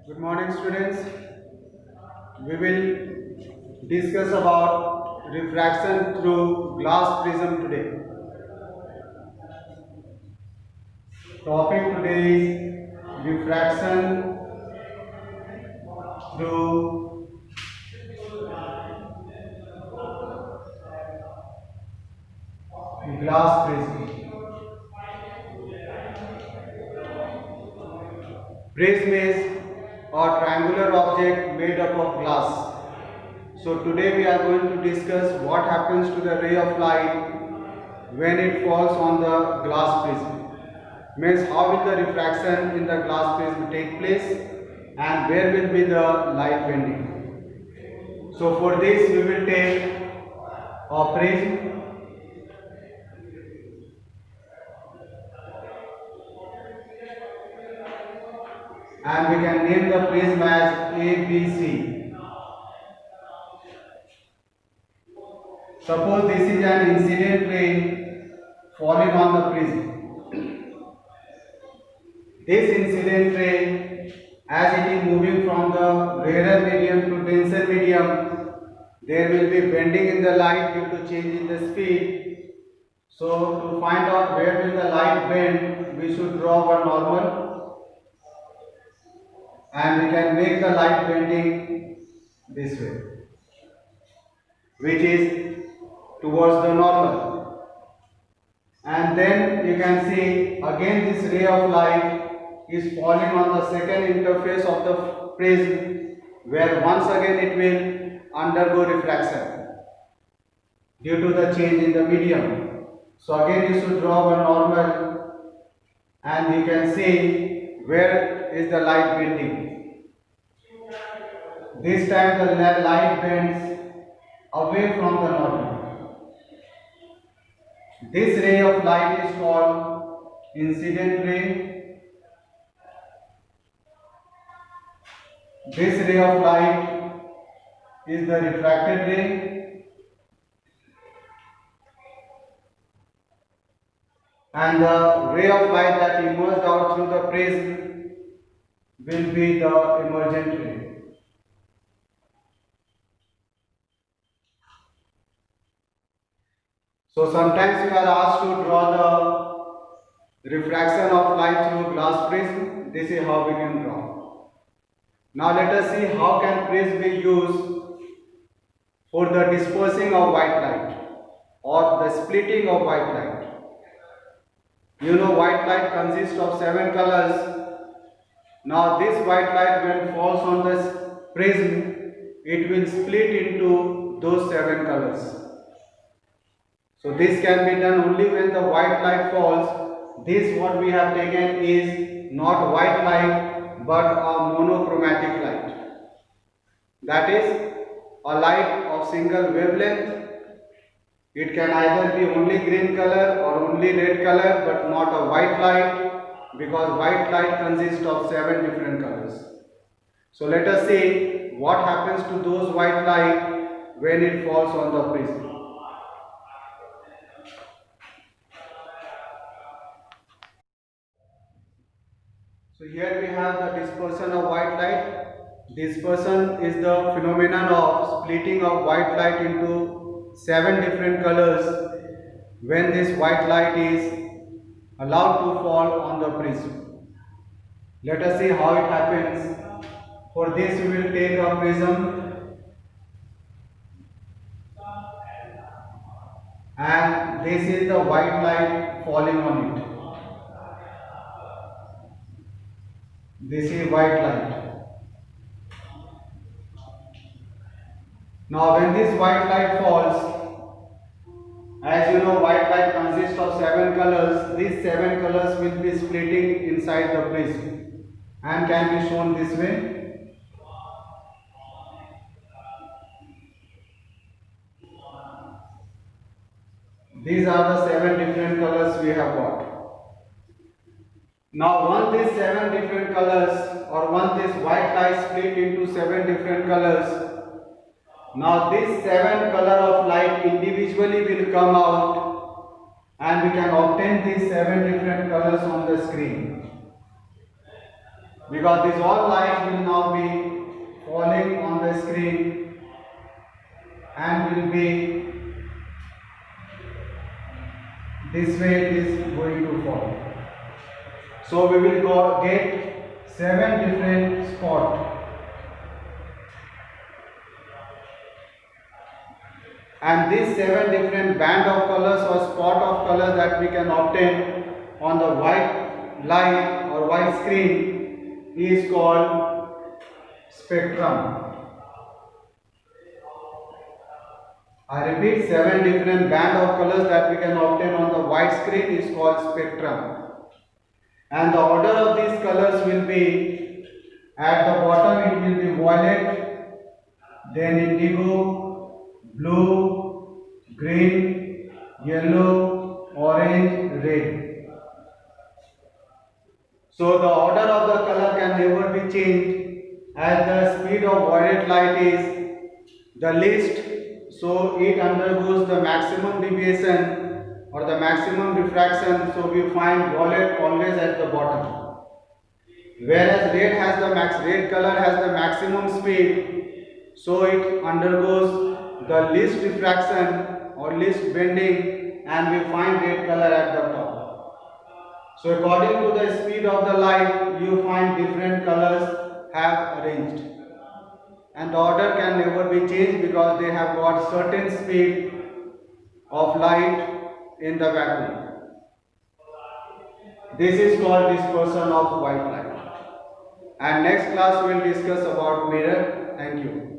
Good morning, students. We will discuss about refraction through glass prism today. Topic today is refraction through glass prism. Prism is a triangular object made up of glass. So today we are going to discuss what happens to the ray of light when it falls on the glass prism. Means how will the refraction in the glass prism take place and where will be the light bending. So for this we will take a prism and we can name the prism as ABC. Suppose this is an incident ray falling on the prism. This incident ray, as it is moving from the rarer medium to denser medium, there will be bending in the light due to change in the speed. So to find out where will the light bend, we should draw one normal and we can make the light bending this way, which is towards the normal. And then you can see again this ray of light is falling on the second interface of the prism, where once again it will undergo refraction due to the change in the medium. So again you should draw one normal and you can see where is the light bending. This time the light bends away from the normal. This ray of light is called incident ray. This ray of light is the refracted ray, and the ray of light that emerged out through the prism will be the emergent ray. So sometimes you are asked to draw the refraction of light through glass prism. This is how we can draw. Now let us see how can prism be used for the dispersing of white light or the splitting of white light. You know white light consists of 7 colors. Now this white light when falls on the prism, it will split into those 7 colors. So this can be done only when the white light falls. This what we have taken is not white light but a monochromatic light. That is a light of single wavelength. It can either be only green color or only red color but not a white light, because white light consists of 7 different colors. So let us see what happens to those white light when it falls on the prism. So here we have the dispersion of white light. Dispersion is the phenomenon of splitting of white light into 7 different colors when this white light is allowed to fall on the prism. Let us see how it happens. For this we will take a prism and this is the white light falling on it. This is white light. Now when this white light falls, as you know white light consists of 7 colors, these 7 colors will be splitting inside the prism and can be shown this way. These are the 7 different colors we have got. Now once these 7 different colors or once this white light split into 7 different colors, now this 7 color of light individually will come out and we can obtain these 7 different colors on the screen. because this all light will now be falling on the screen and will be this way it is going to fall. So we will get 7 different spots. And these 7 different band of colors or spot of colors that we can obtain on the white light or white screen is called spectrum. I repeat, 7 different band of colors that we can obtain on the white screen is called spectrum. And the order of these colors will be, at the bottom it will be violet, then indigo, blue, green, yellow, orange, red. So the order of the color can never be changed as the speed of violet light is the least, so it undergoes the maximum deviation or the maximum refraction, so we find violet always at the bottom. Whereas red color has the maximum speed, so it undergoes the least refraction or least bending, and we find red color at the top. So according to the speed of the light, you find different colors have arranged. And the order can never be changed because they have got certain speed of light in the vacuum. This is called dispersion of white light. And next class we will discuss about mirror. Thank you.